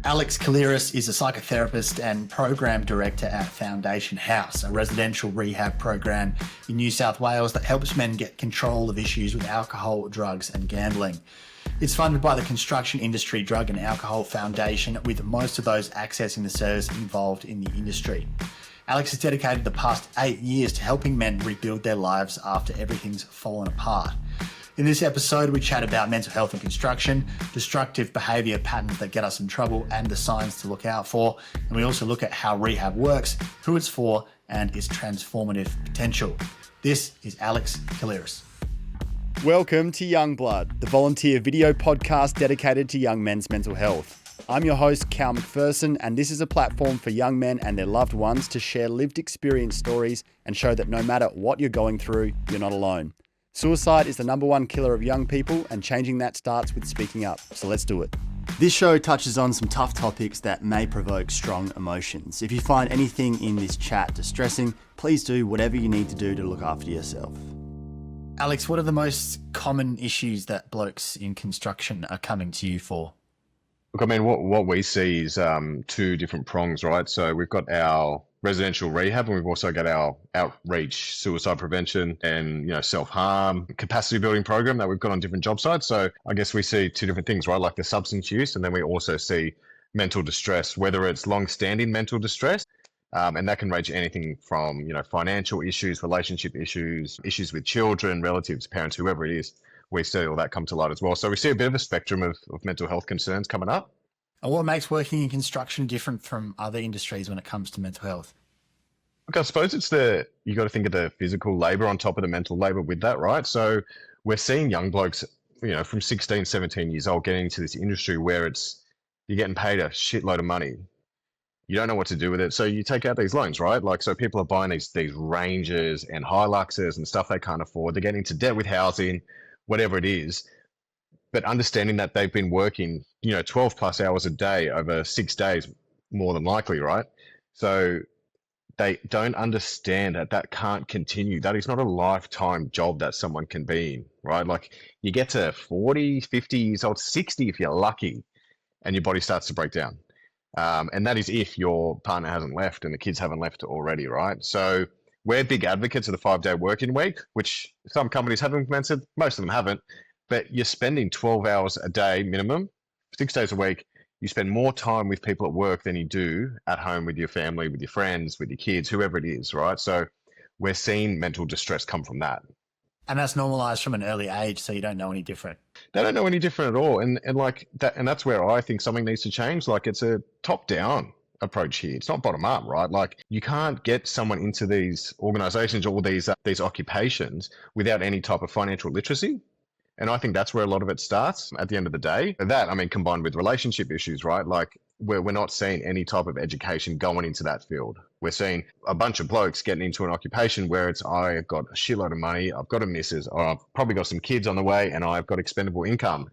Alex Kalliris is a psychotherapist and program director at Foundation House, a residential rehab program in New South Wales that helps men get control of issues with alcohol, drugs and gambling. It's funded by the Construction Industry Drug and Alcohol Foundation, with most of those accessing the service involved in the industry. Alex has dedicated the past 8 years to helping men rebuild their lives after everything's fallen apart. In this episode, we chat about mental health in construction, destructive behaviour patterns that get us in trouble and the signs to look out for. And we also look at how rehab works, who it's for, and its transformative potential. This is Alex Kalliris. Welcome to Young Blood, the volunteer video podcast dedicated to young men's mental health. I'm your host, Cal McPherson, and this is a platform for young men and their loved ones to share lived experience stories and show that no matter what you're going through, you're not alone. Suicide is the number one killer of young people, and changing that starts with speaking up. So let's do it. This show touches on some tough topics that may provoke strong emotions. If you find anything in this chat distressing, please do whatever you need to do to look after yourself. Alex, what are the most common issues that blokes in construction are coming to you for? Look, I mean, what we see is two different prongs, right? So we've got our residential rehab, and we've also got our outreach suicide prevention and self-harm capacity building program that we've got on different job sites. So I guess we see two different things, right? Like the substance use, and then we also see mental distress, whether it's long-standing mental distress, and that can range anything from financial issues, relationship issues, issues with children, relatives, parents, whoever it is. We see all that come to light as well. So we see a bit of a spectrum of mental health concerns coming up. And what makes working in construction different from other industries when it comes to mental health? Look, I suppose you got to think of the physical labor on top of the mental labor with that, right? So we're seeing young blokes, from 16, 17 years old getting into this industry where you're getting paid a shitload of money. You don't know what to do with it. So you take out these loans, right? So people are buying these Rangers and Hiluxes and stuff they can't afford. They're getting into debt with housing, whatever it is. But understanding that they've been working, 12 plus hours a day over 6 days, more than likely, right? So they don't understand that can't continue. That is not a lifetime job that someone can be in, right? Like you get to 40, 50 years old, 60 if you're lucky, and your body starts to break down. And that is if your partner hasn't left and the kids haven't left already, right? So we're big advocates of the 5-day working week, which some companies have implemented, most of them haven't. But you're spending 12 hours a day minimum, 6 days a week. You spend more time with people at work than you do at home with your family, with your friends, with your kids, whoever it is, right? So we're seeing mental distress come from that. And that's normalized from an early age, so you don't know any different. They don't know any different at all. And like that, and that's where I think something needs to change. Like it's a top-down approach here. It's not bottom up, right? Like you can't get someone into these organizations or these occupations without any type of financial literacy. And I think that's where a lot of it starts at the end of the day. That, combined with relationship issues, right? Like we're not seeing any type of education going into that field. We're seeing a bunch of blokes getting into an occupation where I've got a shitload of money, I've got a missus, or I've probably got some kids on the way, and I've got expendable income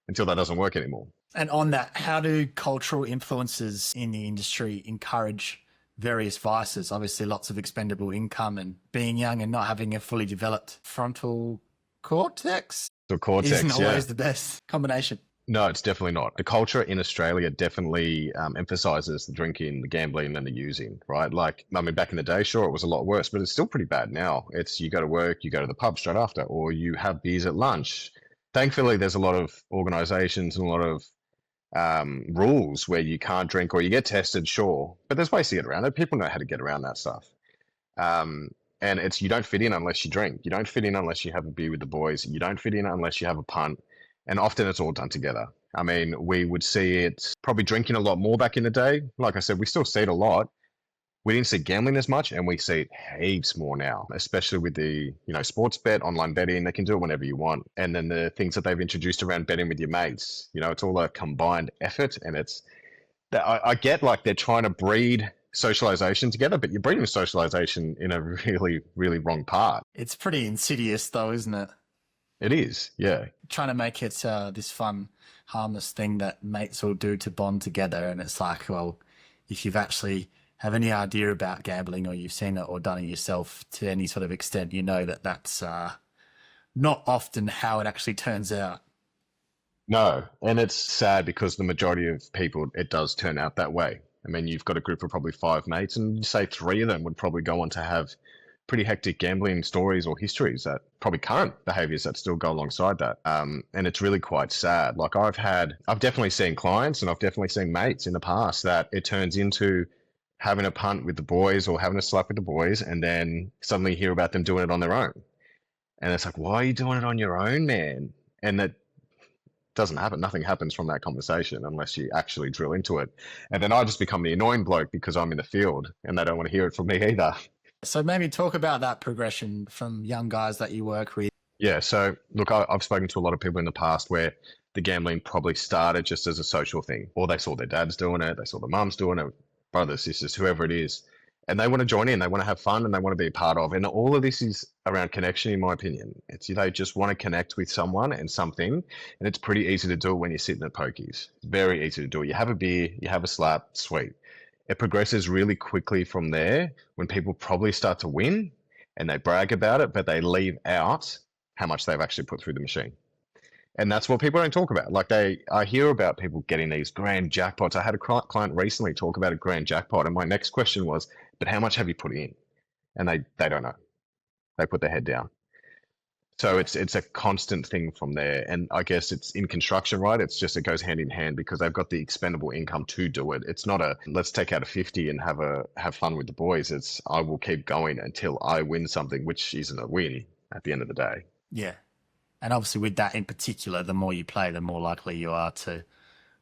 until that doesn't work anymore. And on that, how do cultural influences in the industry encourage various vices? Obviously, lots of expendable income and being young and not having a fully developed frontal cortex. The cortex isn't always the best combination. No, it's definitely not. The culture in Australia definitely emphasizes the drinking, the gambling, and the using, right? Like, back in the day, sure, it was a lot worse, but it's still pretty bad now. It's you go to work, you go to the pub straight after, or you have beers at lunch. Thankfully, there's a lot of organizations and a lot of rules where you can't drink or you get tested, sure, but there's ways to get around it. People know how to get around that stuff. And you don't fit in unless you drink. You don't fit in unless you have a beer with the boys. You don't fit in unless you have a punt. And often it's all done together. We would see it probably drinking a lot more back in the day. Like I said, we still see it a lot. We didn't see gambling as much, and we see it heaps more now, especially with the, sports bet, online betting. They can do it whenever you want. And then the things that they've introduced around betting with your mates, it's all a combined effort. And I get like they're trying to breed socialization together, but you're breeding socialization in a really, really wrong part. It's pretty insidious though, isn't it? It is, yeah. Trying to make it this fun, harmless thing that mates will do to bond together. And it's like, well, if you've actually have any idea about gambling or you've seen it or done it yourself to any sort of extent, you know that that's not often how it actually turns out. No, and it's sad because the majority of people, it does turn out that way. I mean, you've got a group of probably five mates, and you say three of them would probably go on to have pretty hectic gambling stories or histories that probably current behaviors that still go alongside that. And it's really quite sad. Like I've definitely seen clients and I've definitely seen mates in the past that it turns into having a punt with the boys or having a slap with the boys, and then suddenly hear about them doing it on their own. And it's like, why are you doing it on your own, man? And that doesn't happen. Nothing happens from that conversation unless you actually drill into it. And then I just become the annoying bloke because I'm in the field and they don't want to hear it from me either. So maybe talk about that progression from young guys that you work with. Yeah. So look, I've spoken to a lot of people in the past where the gambling probably started just as a social thing, or they saw their dads doing it, they saw their mums doing it, brothers, sisters, whoever it is. And they want to join in, they want to have fun and they want to be a part of. And all of this is around connection, in my opinion. It's they just want to connect with someone and something. And it's pretty easy to do it when you're sitting at pokies. It's very easy to do it. You have a beer, you have a slap, sweet. It progresses really quickly from there when people probably start to win and they brag about it, but they leave out how much they've actually put through the machine. And that's what people don't talk about. Like I hear about people getting these grand jackpots. I had a client recently talk about a grand jackpot, and my next question was, "But how much have you put in?" And they don't know. They put their head down. So it's a constant thing from there. And I guess it's in construction, right? It's just it goes hand in hand because they've got the expendable income to do it. It's not a let's take out a 50 and have fun with the boys. It's I will keep going until I win something, which isn't a win at the end of the day. Yeah. And obviously with that in particular, the more you play, the more likely you are to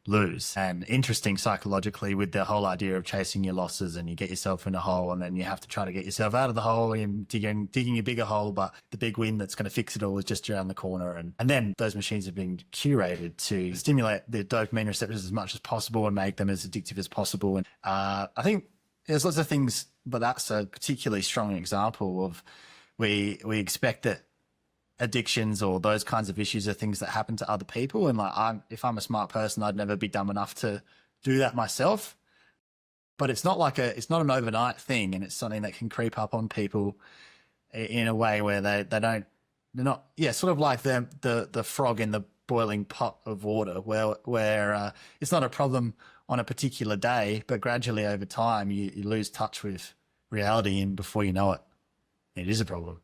lose. And interesting psychologically with the whole idea of chasing your losses, and you get yourself in a hole and then you have to try to get yourself out of the hole and digging a bigger hole, but the big win that's going to fix it all is just around the corner. And then those machines have been curated to stimulate the dopamine receptors as much as possible and make them as addictive as possible. And I think there's lots of things, but that's a particularly strong example of we expect that addictions or those kinds of issues are things that happen to other people. And like, if I'm a smart person, I'd never be dumb enough to do that myself. But it's not an overnight thing, and it's something that can creep up on people in a way where they're not, sort of like the frog in the boiling pot of water where it's not a problem on a particular day, but gradually over time you lose touch with reality, and before you know it, it is a problem.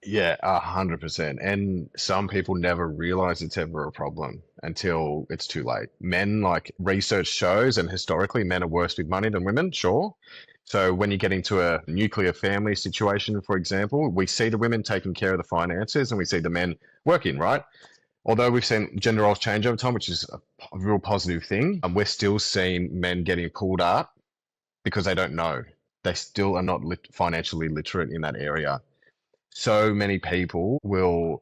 Yeah, 100%. And some people never realize it's ever a problem until it's too late. Men, like research shows, and historically, men are worse with money than women, sure. So when you get into a nuclear family situation, for example, we see the women taking care of the finances and we see the men working, right? Although we've seen gender roles change over time, which is a real positive thing, we're still seeing men getting pulled up because they don't know. They still are not financially literate in that area. So many people will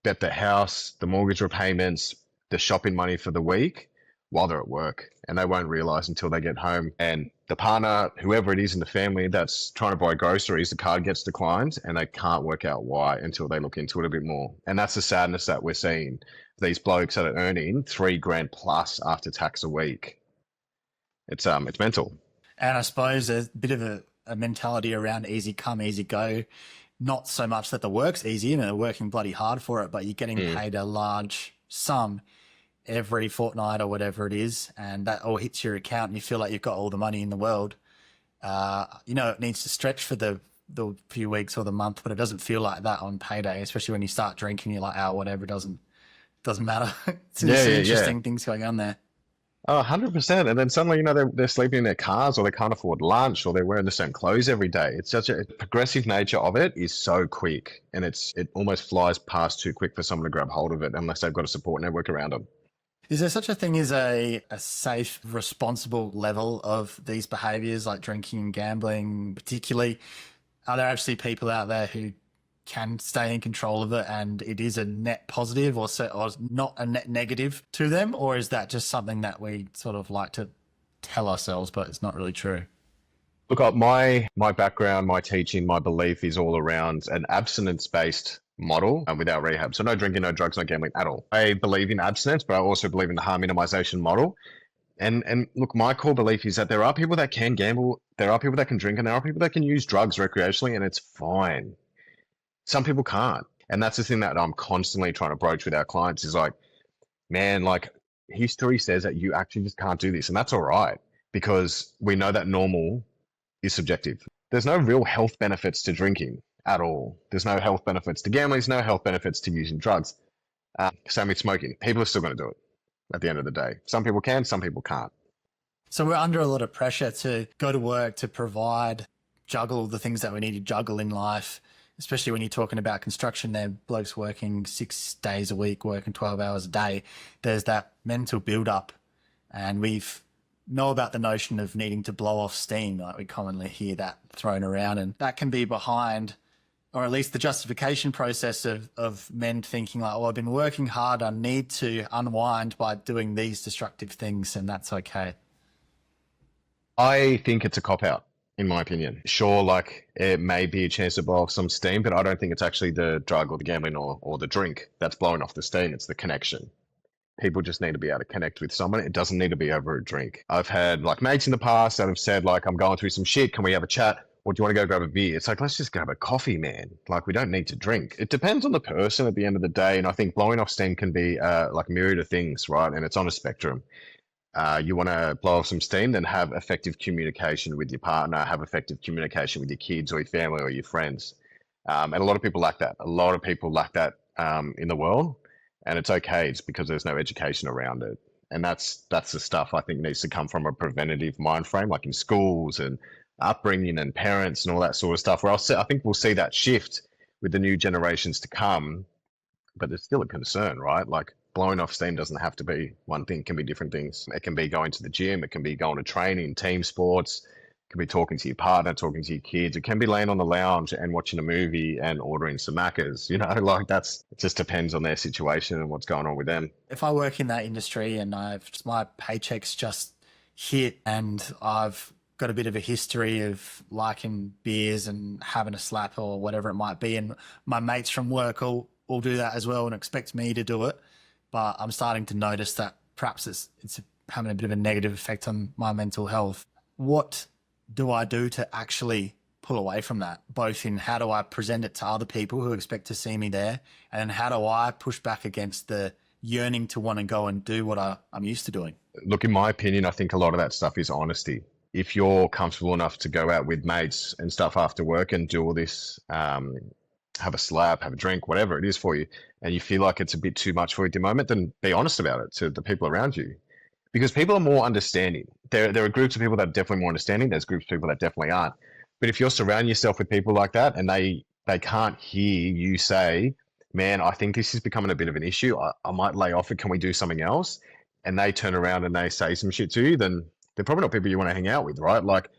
bet the house, the mortgage repayments, the shopping money for the week while they're at work, and they won't realize until they get home and the partner, whoever it is in the family that's trying to buy groceries, the card gets declined and they can't work out why until they look into it a bit more. And that's the sadness that we're seeing. These blokes that are earning $3,000 plus after tax a week. It's mental. And I suppose there's a bit of a mentality around easy come, easy go. Not so much that the work's easy and they're working bloody hard for it, but you're getting paid a large sum every fortnight or whatever it is, and that all hits your account and you feel like you've got all the money in the world. It needs to stretch for the few weeks or the month, but it doesn't feel like that on payday, especially when you start drinking, you're like, whatever, it doesn't matter. It's interesting things going on there. Oh, 100%. And then suddenly, they're sleeping in their cars or they can't afford lunch or they're wearing the same clothes every day. It's such a progressive nature of it is so quick, and it almost flies past too quick for someone to grab hold of it unless they've got a support network around them. Is there such a thing as a safe, responsible level of these behaviors like drinking and gambling particularly? Are there actually people out there who can stay in control of it and it is a net positive or not a net negative to them? Or is that just something that we sort of like to tell ourselves, but it's not really true? Look, my background, my teaching, my belief is all around an abstinence-based model without rehab. So no drinking, no drugs, no gambling at all. I believe in abstinence, but I also believe in the harm minimization model. And look, my core belief is that there are people that can gamble, there are people that can drink, and there are people that can use drugs recreationally, and it's fine. Some people can't. And that's the thing that I'm constantly trying to broach with our clients is like, man, like history says that you actually just can't do this. And that's all right, because we know that normal is subjective. There's no real health benefits to drinking at all. There's no health benefits to gambling. There's no health benefits to using drugs. Same with smoking. People are still going to do it at the end of the day. Some people can, some people can't. So we're under a lot of pressure to go to work, to provide, juggle the things that we need to juggle in life, especially when you're talking about construction. There, blokes working 6 days a week, working 12 hours a day. There's that mental build-up, and we've know about the notion of needing to blow off steam. Like, we commonly hear that thrown around, and that can be behind, or at least the justification process of men thinking like, oh, I've been working hard, I need to unwind by doing these destructive things, and that's okay. I think it's a cop-out, in my opinion. Sure, like it may be a chance to blow off some steam, but I don't think it's actually the drug or the gambling or the drink that's blowing off the steam. It's the connection. People just need to be able to connect with someone. It doesn't need to be over a drink. I've had like mates in the past that have said like, I'm going through some shit. Can we have a chat? Or do you want to go grab a beer? It's like, let's just grab a coffee, man. Like, we don't need to drink. It depends on the person at the end of the day. And I think blowing off steam can be like a myriad of things, right? And it's on a spectrum. You want to blow off some steam, then have effective communication with your partner, have effective communication with your kids or your family or your friends. And a lot of people lack that. A lot of people lack that in the world. And it's okay. It's because there's no education around it. And that's the stuff I think needs to come from a preventative mind frame, like in schools and upbringing and parents and all that sort of stuff, where I think we'll see that shift with the new generations to come. But there's still a concern, right? Like, blowing off steam doesn't have to be one thing. It can be different things. It can be going to the gym. It can be going to training, team sports. It can be talking to your partner, talking to your kids. It can be laying on the lounge and watching a movie and ordering some Maccas. You know, like it just depends on their situation and what's going on with them. If I work in that industry and my paychecks just hit and I've got a bit of a history of liking beers and having a slap or whatever it might be, and my mates from work all do that as well and expect me to do it, but I'm starting to notice that perhaps it's having a bit of a negative effect on my mental health. What do I do to actually pull away from that? Both in how do I present it to other people who expect to see me there, and then how do I push back against the yearning to want to go and do what I'm used to doing? Look, in my opinion, I think a lot of that stuff is honesty. If you're comfortable enough to go out with mates and stuff after work and do all this, have a slap, have a drink, whatever it is for you, and you feel like it's a bit too much for you at the moment, then be honest about it to the people around you. Because people are more understanding. There are groups of people that are definitely more understanding. There's groups of people that definitely aren't. But if you're surrounding yourself with people like that and they can't hear you say, man, I think this is becoming a bit of an issue. I might lay off it. Can we do something else? And they turn around and they say some shit to you, then they're probably not people you want to hang out with, right? Like,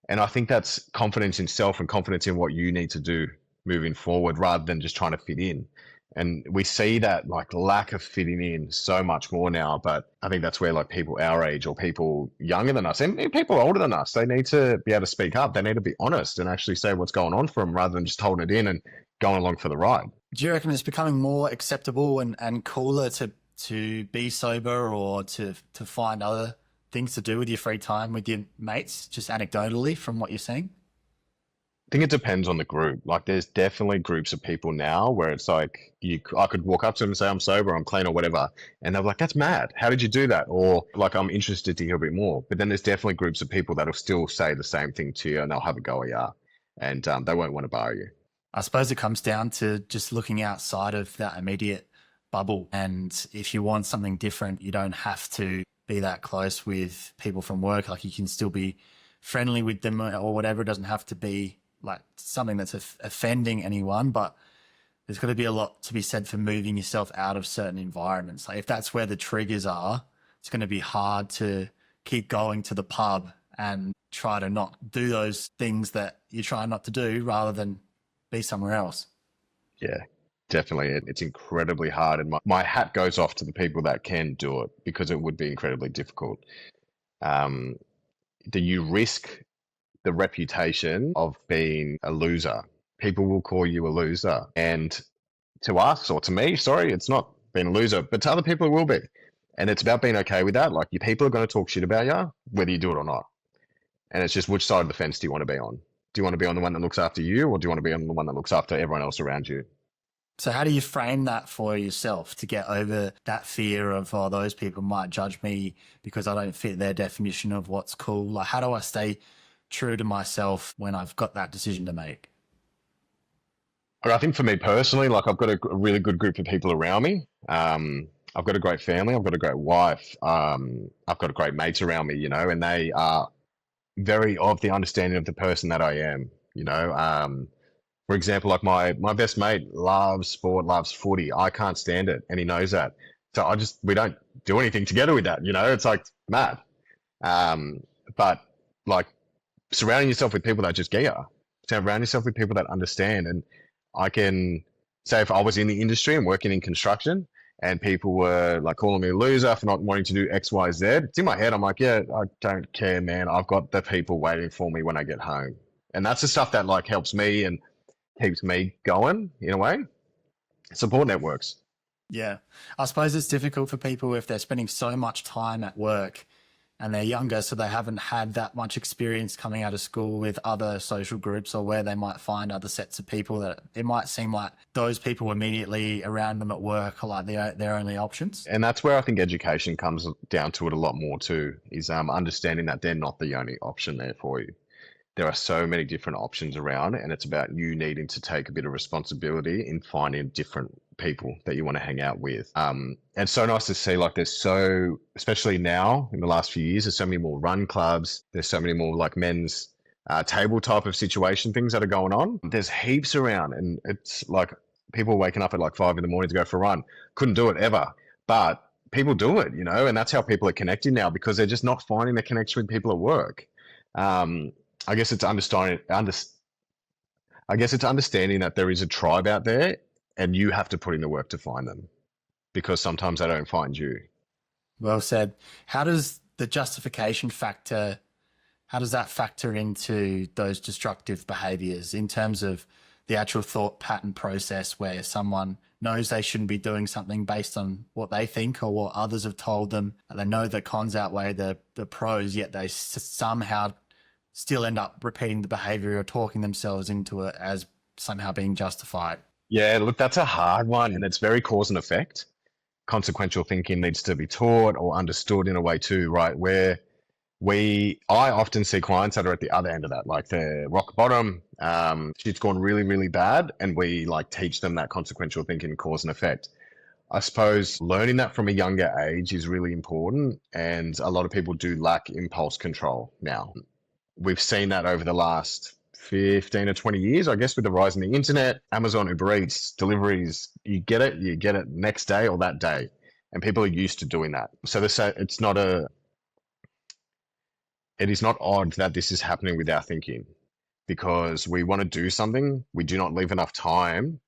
and I think that's confidence in self and confidence in what you need to do moving forward rather than just trying to fit in. And we see that like lack of fitting in so much more now. But I think that's where like people our age or people younger than us and people older than us, they need to be able to speak up. They need to be honest and actually say what's going on for them rather than just holding it in and going along for the ride. Do you reckon it's becoming more acceptable and cooler to be sober or to find other things to do with your free time with your mates, just anecdotally from what you're seeing? I think it depends on the group. Like, there's definitely groups of people now where it's like I could walk up to them and say I'm sober, I'm clean, or whatever, and they're like, "That's mad. How did you do that?" Or like, "I'm interested to hear a bit more." But then there's definitely groups of people that'll still say the same thing to you, and they'll have a go at you, and they won't want to bar you. I suppose it comes down to just looking outside of that immediate bubble, and if you want something different, you don't have to be that close with people from work. Like, you can still be friendly with them or whatever. It doesn't have to be like something that's offending anyone, but there's got to be a lot to be said for moving yourself out of certain environments. Like, if that's where the triggers are, it's going to be hard to keep going to the pub and try to not do those things that you try not to do rather than be somewhere else. Yeah, definitely. It's incredibly hard. And my hat goes off to the people that can do it, because it would be incredibly difficult. Do you risk the reputation of being a loser? People will call you a loser. And to us, or to me, sorry, it's not being a loser, but to other people it will be. And it's about being okay with that. Like, your people are going to talk shit about you, whether you do it or not. And it's just, which side of the fence do you want to be on? Do you want to be on the one that looks after you, or do you want to be on the one that looks after everyone else around you? So how do you frame that for yourself to get over that fear of, oh, those people might judge me because I don't fit their definition of what's cool? Like, how do I stay true to myself when I've got that decision to make? I think for me personally, like I've got a really good group of people around me. I've got a great family. I've got a great wife. I've got great mates around me, and they are very of the understanding of the person that I am. For example, like my best mate loves sport, loves footy. I can't stand it, and he knows that. So we don't do anything together with that. It's like mad. But like surrounding yourself with people that just get you. Surround yourself with people that understand. And I can say if I was in the industry and working in construction, and people were like calling me a loser for not wanting to do X, Y, Z. It's in my head. I'm like, yeah, I don't care, man. I've got the people waiting for me when I get home. And that's the stuff that like helps me and keeps me going in a way. Support networks. Yeah. I suppose it's difficult for people if they're spending so much time at work and they're younger, so they haven't had that much experience coming out of school with other social groups or where they might find other sets of people that it might seem like those people immediately around them at work are like their only options. And that's where I think education comes down to it a lot more too, is understanding that they're not the only option there for you. There are so many different options around, and it's about you needing to take a bit of responsibility in finding different people that you want to hang out with. And it's so nice to see, like, especially now in the last few years, there's so many more run clubs. There's so many more like men's table type of situation things that are going on. There's heaps around, and it's like people waking up at like 5 a.m. to go for a run. Couldn't do it ever, but people do it, and that's how people are connecting now because they're just not finding the connection with people at work. I guess it's understanding that there is a tribe out there and you have to put in the work to find them because sometimes they don't find you. Well said. How does the justification factor, how does that factor into those destructive behaviors in terms of the actual thought pattern process where someone knows they shouldn't be doing something based on what they think or what others have told them, and they know the cons outweigh the pros, yet they somehow still end up repeating the behavior or talking themselves into it as somehow being justified? Yeah, look, that's a hard one, and it's very cause and effect. Consequential thinking needs to be taught or understood in a way too, right? Where I often see clients that are at the other end of that, like they're rock bottom, shit's gone really, really bad, and we like teach them that consequential thinking, cause and effect. I suppose learning that from a younger age is really important, and a lot of people do lack impulse control now. We've seen that over the last 15 or 20 years, I guess, with the rise in the internet, Amazon, Uber Eats, deliveries, you get it next day or that day. And people are used to doing that. So it is not odd that this is happening with our thinking because we want to do something. We do not leave enough time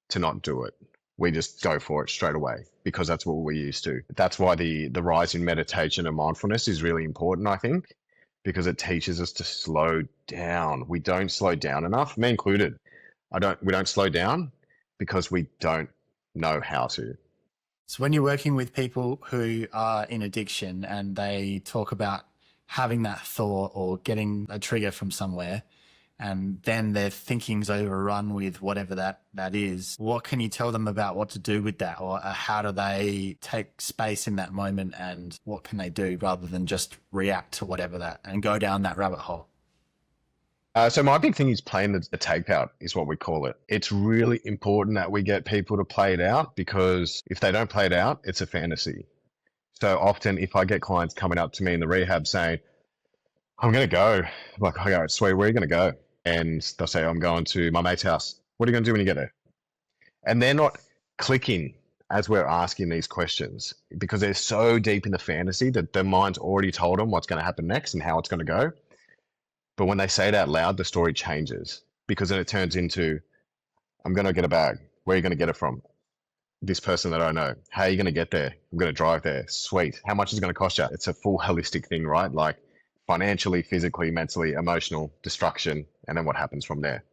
to not do it. We just go for it straight away because that's what we're used to. That's why the rise in meditation and mindfulness is really important, I think, because it teaches us to slow down. We don't slow down enough, me included. We don't slow down because we don't know how to. So when you're working with people who are in addiction and they talk about having that thought or getting a trigger from somewhere, and then their thinking's overrun with whatever that is, what can you tell them about what to do with that? Or how do they take space in that moment, and what can they do rather than just react to whatever that and go down that rabbit hole? So my big thing is playing the tape out is what we call it. It's really important that we get people to play it out because if they don't play it out, it's a fantasy. So often if I get clients coming up to me in the rehab saying, I'm going to go, I'm like, all right, sweet, where are you going to go? And they'll say, I'm going to my mate's house. What are you going to do when you get there? And they're not clicking as we're asking these questions because they're so deep in the fantasy that their mind's already told them what's going to happen next and how it's going to go. But when they say it out loud, the story changes because then it turns into, I'm going to get a bag. Where are you going to get it from? This person that I know. How are you going to get there? I'm going to drive there. Sweet. How much is it going to cost you? It's a full holistic thing, right? Like financially, physically, mentally, emotional, destruction, and then what happens from there.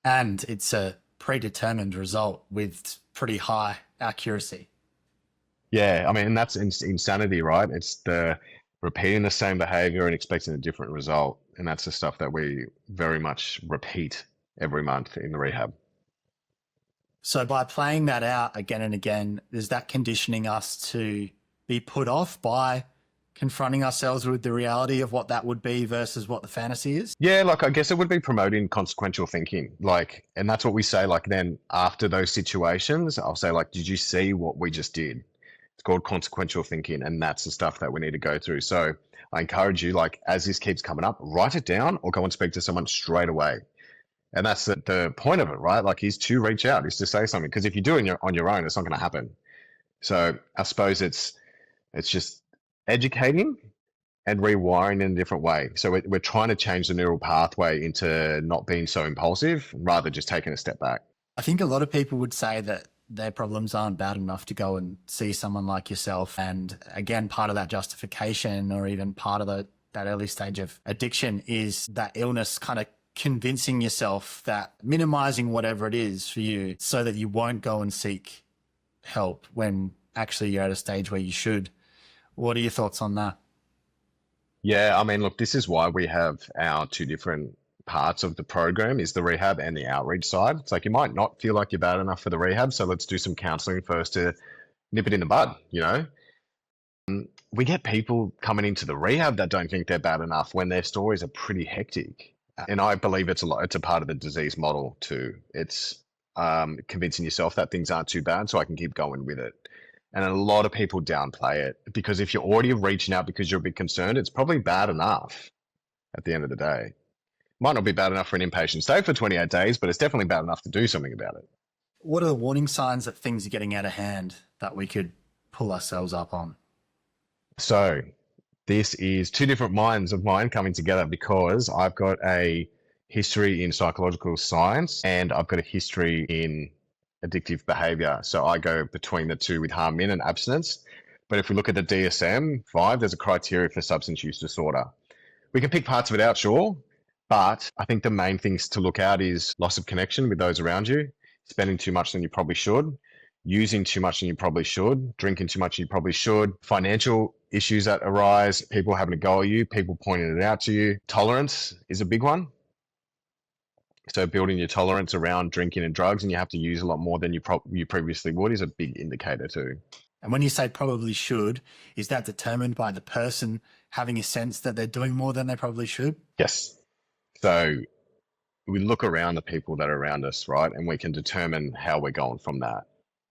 And it's a predetermined result with pretty high accuracy. Yeah, I mean, that's insanity, right? It's the repeating the same behavior and expecting a different result. And that's the stuff that we very much repeat every month in the rehab. So by playing that out again and again, is that conditioning us to be put off by confronting ourselves with the reality of what that would be versus what the fantasy is? Yeah, like I guess it would be promoting consequential thinking. Like, and that's what we say, like then after those situations, I'll say, like, did you see what we just did? It's called consequential thinking, and that's the stuff that we need to go through. So I encourage you, like, as this keeps coming up, write it down or go and speak to someone straight away. And that's the point of it, right? Like, is to reach out, is to say something. Because if you do it on your own, it's not going to happen. So I suppose it's just educating and rewiring in a different way. So we're trying to change the neural pathway into not being so impulsive, rather just taking a step back. I think a lot of people would say that their problems aren't bad enough to go and see someone like yourself. And again, part of that justification or even part of that early stage of addiction is that illness kind of convincing yourself that minimizing whatever it is for you so that you won't go and seek help when actually you're at a stage where you should. What are your thoughts on that? Yeah, I mean, look, this is why we have our two different parts of the program is the rehab and the outreach side. It's like you might not feel like you're bad enough for the rehab, so let's do some counseling first to nip it in the bud, you know? We get people coming into the rehab that don't think they're bad enough when their stories are pretty hectic. And I believe it's a part of the disease model too. It's convincing yourself that things aren't too bad, so I can keep going with it. And a lot of people downplay it because if you're already reaching out because you're a bit concerned, it's probably bad enough at the end of the day. Might not be bad enough for an inpatient stay for 28 days, but it's definitely bad enough to do something about it. What are the warning signs that things are getting out of hand that we could pull ourselves up on? So this is two different minds of mine coming together because I've got a history in psychological science and I've got a history in addictive behavior. So I go between the two with harm in and abstinence. But if we look at the DSM-5, there's a criteria for substance use disorder. We can pick parts of it out, sure. But I think the main things to look at is loss of connection with those around you, spending too much than you probably should, using too much than you probably should, drinking too much than you probably should, financial issues that arise, people having a go at you, people pointing it out to you. Tolerance is a big one. So building your tolerance around drinking and drugs and you have to use a lot more than you previously would is a big indicator too. And when you say probably should, is that determined by the person having a sense that they're doing more than they probably should? Yes. So we look around the people that are around us, right? And we can determine how we're going from that.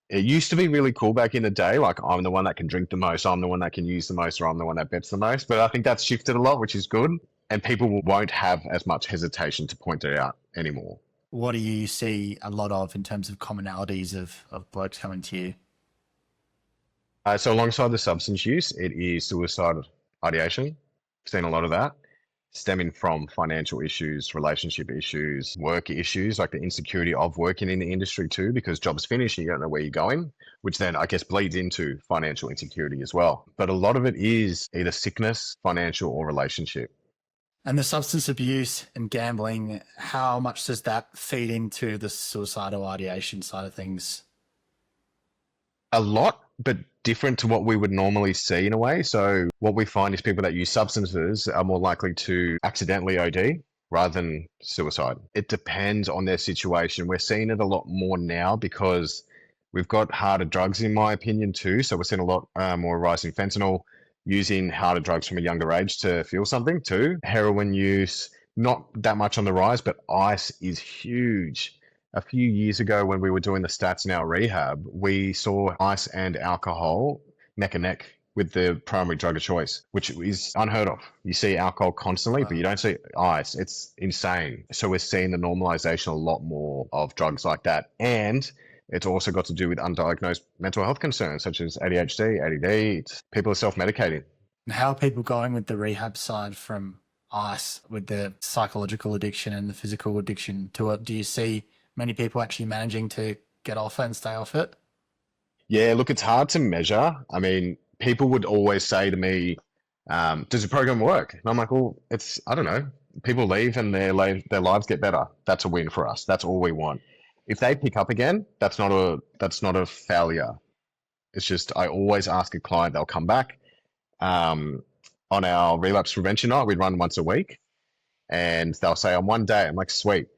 It used to be really cool back in the day, like I'm the one that can drink the most, I'm the one that can use the most, or I'm the one that bets the most. But I think that's shifted a lot, which is good. And people won't have as much hesitation to point it out anymore. What do you see a lot of in terms of commonalities of blokes coming to you? So alongside the substance use, it is suicide ideation. I've seen a lot of that stemming from financial issues, relationship issues, work issues, like the insecurity of working in the industry too, because job's finished and you don't know where you're going, which then I guess bleeds into financial insecurity as well. But a lot of it is either sickness, financial, or relationship. And the substance abuse and gambling, how much does that feed into the suicidal ideation side of things? A lot, but different to what we would normally see in a way. So what we find is people that use substances are more likely to accidentally OD rather than suicide. It depends on their situation. We're seeing it a lot more now because we've got harder drugs, in my opinion, too. So we're seeing a lot more rise in fentanyl, using harder drugs from a younger age to feel something too. Heroin use, not that much on the rise, but ice is huge. A few years ago when we were doing the stats in our rehab, we saw ice and alcohol neck and neck with the primary drug of choice, which is unheard of. You see alcohol constantly, but you don't see ice. It's insane. So we're seeing the normalization a lot more of drugs like that. And it's also got to do with undiagnosed mental health concerns such as ADHD, ADD. People are self-medicating. And how are people going with the rehab side from ice with the psychological addiction and the physical addiction to it? Do you see many people actually managing to get off it and stay off it? Yeah, look, it's hard to measure. I mean, people would always say to me, does the program work? And I'm like, well, I don't know. People leave and their lives get better. That's a win for us. That's all we want. If they pick up again, that's not a failure. It's just, I always ask a client, they'll come back. On our relapse prevention night, we'd run once a week and they'll say on one day, I'm like, sweet.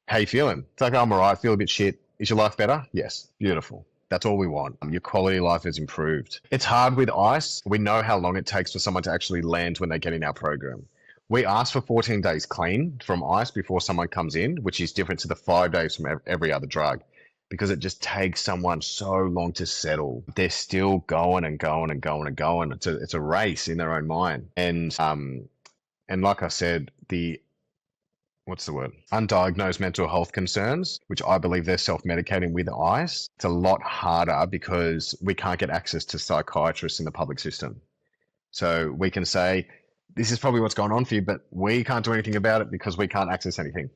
How you feeling? It's like, I'm all right, I feel a bit shit. Is your life better? Yes. Beautiful. That's all we want. Your quality of life is improved. It's hard with ICE. We know how long it takes for someone to actually land when they get in our program. We ask for 14 days clean from ICE before someone comes in, which is different to the 5 days from every other drug, because it just takes someone so long to settle. They're still going and going and going and going. It's a race in their own mind. And like I said, undiagnosed mental health concerns, which I believe they're self-medicating with ICE. It's a lot harder because we can't get access to psychiatrists in the public system. So we can say, this is probably what's going on for you, but we can't do anything about it because we can't access anything.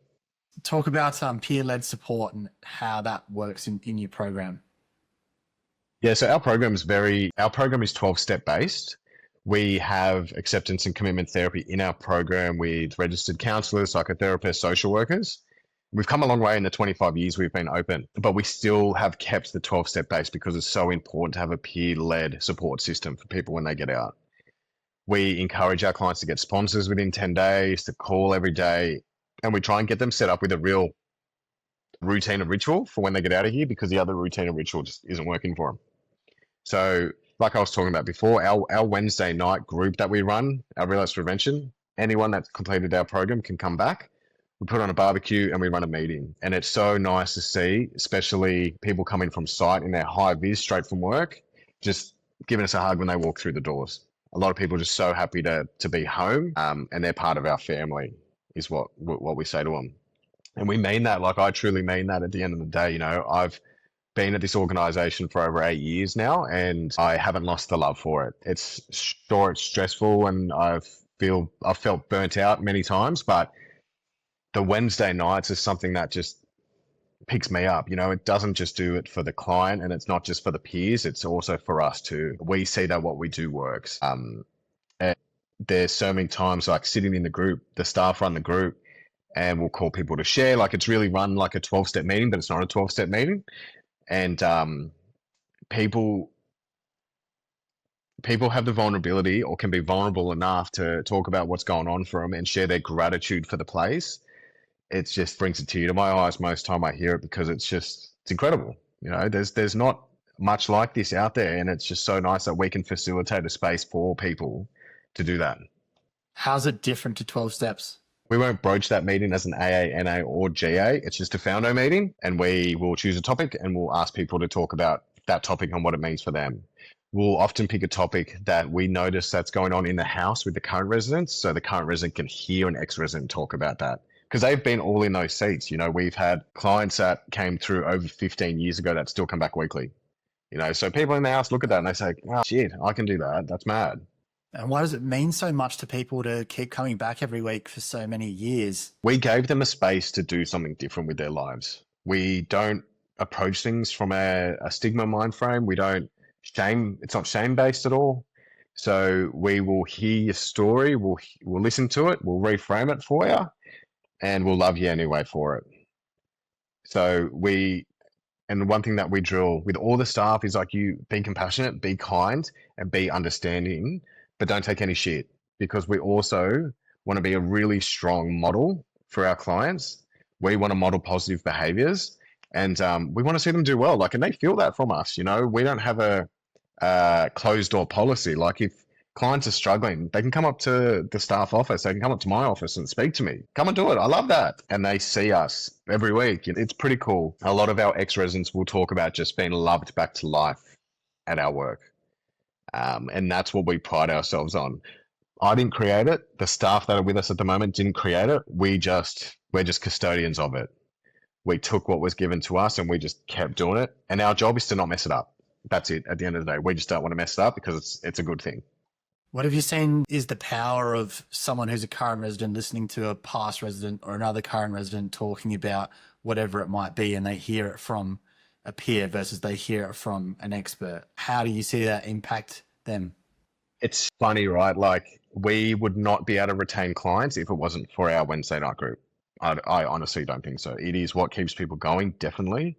Talk about peer-led support and how that works in your program. Yeah, so our program is 12-step based. We have acceptance and commitment therapy in our program with registered counsellors, psychotherapists, social workers. We've come a long way in the 25 years we've been open, but we still have kept the 12-step base because it's so important to have a peer-led support system for people when they get out. We encourage our clients to get sponsors within 10 days, to call every day, and we try and get them set up with a real routine and ritual for when they get out of here, because the other routine and ritual just isn't working for them. So like I was talking about before, our Wednesday night group that we run, our relapse prevention, anyone that's completed our program can come back. We put on a barbecue and we run a meeting. And it's so nice to see, especially people coming from site in their high vis straight from work, just giving us a hug when they walk through the doors. A lot of people are just so happy to be home, and they're part of our family, is what we say to them. And we mean that, like I truly mean that at the end of the day. You know, I've been at this organization for over 8 years now, and I haven't lost the love for it. It's stressful, and I've felt burnt out many times, but the Wednesday nights is something that just picks me up. You know, it doesn't just do it for the client, and it's not just for the peers, it's also for us too. We see that what we do works. And there's so many times, like sitting in the group, the staff run the group, and we'll call people to share. Like, it's really run like a 12-step meeting, but it's not a 12-step meeting. And people have the vulnerability, or can be vulnerable enough to talk about what's going on for them and share their gratitude for the place. It just brings a tear to my eyes most time I hear it, because it's incredible. You know, there's not much like this out there, and it's just so nice that we can facilitate a space for people to do that. How's it different to 12 steps? We won't broach that meeting as an AA, NA, or GA. It's just a founder meeting, and we will choose a topic and we'll ask people to talk about that topic and what it means for them. We'll often pick a topic that we notice that's going on in the house with the current residents, so the current resident can hear an ex-resident talk about that, because they've been all in those seats. You know, we've had clients that came through over 15 years ago that still come back weekly. You know, so people in the house look at that and they say, oh, shit, I can do that. That's mad. And why does it mean so much to people to keep coming back every week for so many years? We gave them a space to do something different with their lives. We don't approach things from a stigma mind frame. We don't shame. It's not shame-based at all. So we will hear your story. We'll listen to it. We'll reframe it for you, and we'll love you anyway for it. So and one thing that we drill with all the staff is, like, you be compassionate, be kind, and be understanding, but don't take any shit, because we also want to be a really strong model for our clients. We want to model positive behaviors, and we want to see them do well. Like, and they feel that from us. You know, we don't have a closed door policy. Like, if clients are struggling, they can come up to the staff office. They can come up to my office and speak to me. Come and do it. I love that. And they see us every week. It's pretty cool. A lot of our ex-residents will talk about just being loved back to life at our work. And that's what we pride ourselves on. I didn't create it. The staff that are with us at the moment didn't create it. We're just custodians of it. We took what was given to us and we just kept doing it. And our job is to not mess it up. That's it. At the end of the day, we just don't want to mess it up, because it's a good thing. What have you seen is the power of someone who's a current resident listening to a past resident or another current resident talking about whatever it might be, and they hear it from a peer versus they hear it from an expert? How do you see that impact them? It's funny, right? Like, we would not be able to retain clients if it wasn't for our Wednesday night group. I honestly don't think so. It is what keeps people going, definitely.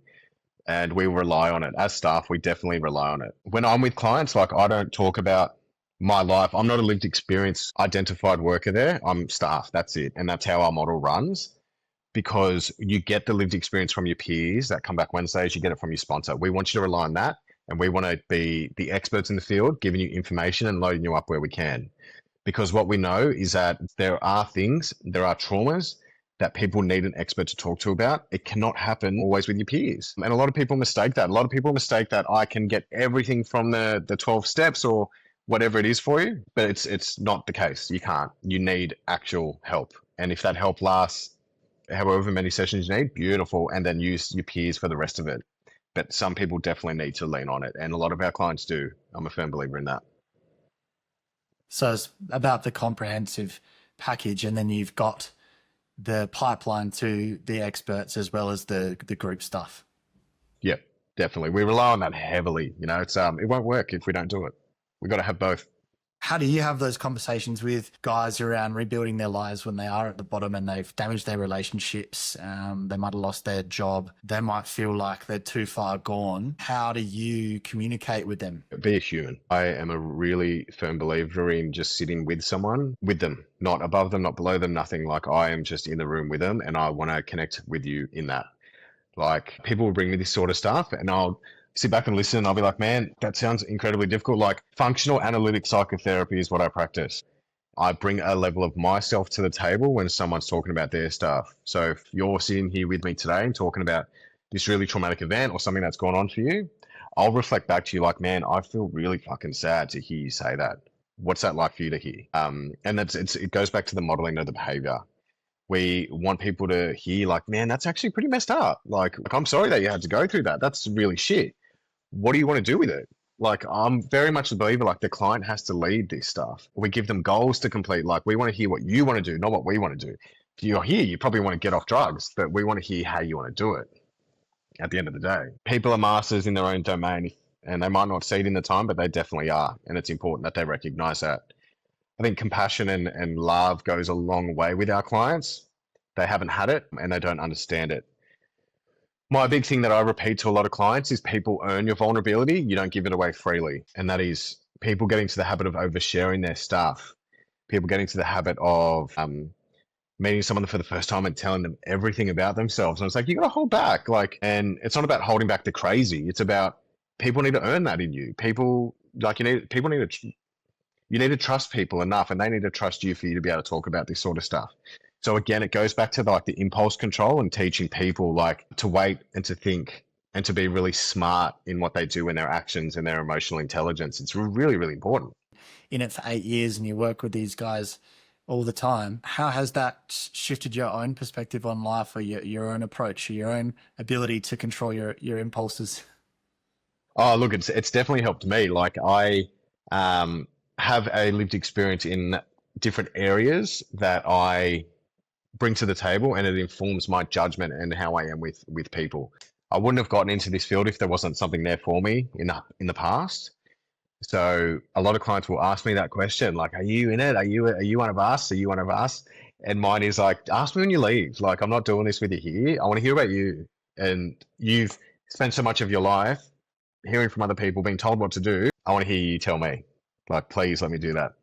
And we rely on it. As staff, we definitely rely on it. When I'm with clients, like, I don't talk about my life. I'm not a lived experience identified worker there. I'm staff. That's it. And that's how our model runs. because you get the lived experience from your peers that come back Wednesdays, you get it from your sponsor. We want you to rely on that. And we want to be the experts in the field, giving you information and loading you up where we can. Because what we know is that there are traumas that people need an expert to talk to about. It cannot happen always with your peers. And a lot of people mistake that. A lot of people mistake that I can get everything from the 12 steps or whatever it is for you, but it's not the case. You can't. You need actual help. And if that help lasts however many sessions you need, beautiful, and then use your peers for the rest of it. But some people definitely need to lean on it, and a lot of our clients do. I'm a firm believer in that. So it's about the comprehensive package, and then you've got the pipeline to the experts as well as the group stuff. Yeah, definitely. We rely on that heavily. You know, it won't work if we don't do it. We've got to have both. How do you have those conversations with guys around rebuilding their lives when they are at the bottom and they've damaged their relationships? They might have lost their job. They might feel like they're too far gone. How do you communicate with them? Be a human. I am a really firm believer in just sitting with someone, with them, not above them, not below them, nothing. Like, I am just in the room with them, and I want to connect with you in that. Like, people will bring me this sort of stuff, and I'll sit back and listen, and I'll be like, man, that sounds incredibly difficult. Like, functional analytic psychotherapy is what I practice. I bring a level of myself to the table when someone's talking about their stuff. So if you're sitting here with me today and talking about this really traumatic event or something that's gone on for you, I'll reflect back to you like, man, I feel really fucking sad to hear you say that. What's that like for you to hear? And it goes back to the modeling of the behavior. We want people to hear like, man, that's actually pretty messed up. Like, I'm sorry that you had to go through that. That's really shit. What do you want to do with it? Like, I'm very much a believer, like, the client has to lead this stuff. We give them goals to complete. Like, we want to hear what you want to do, not what we want to do. If you're here, you probably want to get off drugs, but we want to hear how you want to do it at the end of the day. People are masters in their own domain, and they might not see it in the time, but they definitely are. And it's important that they recognize that. I think compassion and love goes a long way with our clients. They haven't had it and they don't understand it. My big thing that I repeat to a lot of clients is people earn your vulnerability. You don't give it away freely. And that is people getting to the habit of oversharing their stuff. People getting to the habit of meeting someone for the first time and telling them everything about themselves. And it's like, you got to hold back. Like, and it's not about holding back the crazy. It's about people need to earn that in you. You need to trust people enough, and they need to trust you for you to be able to talk about this sort of stuff. So again, it goes back to like the impulse control and teaching people like to wait and to think and to be really smart in what they do in their actions and their emotional intelligence. It's really, really important. In it for 8 years and you work with these guys all the time, how has that shifted your own perspective on life, or your own approach, or your own ability to control your impulses? Oh, look, it's definitely helped me. Like, I have a lived experience in different areas that I bring to the table, and it informs my judgment and how I am with people. I wouldn't have gotten into this field if there wasn't something there for me in the past. So a lot of clients will ask me that question, like, are you in it? Are you one of us? Are you one of us? And mine is like, ask me when you leave. Like, I'm not doing this with you here. I want to hear about you. And you've spent so much of your life hearing from other people, being told what to do. I want to hear you tell me. Like, please let me do that.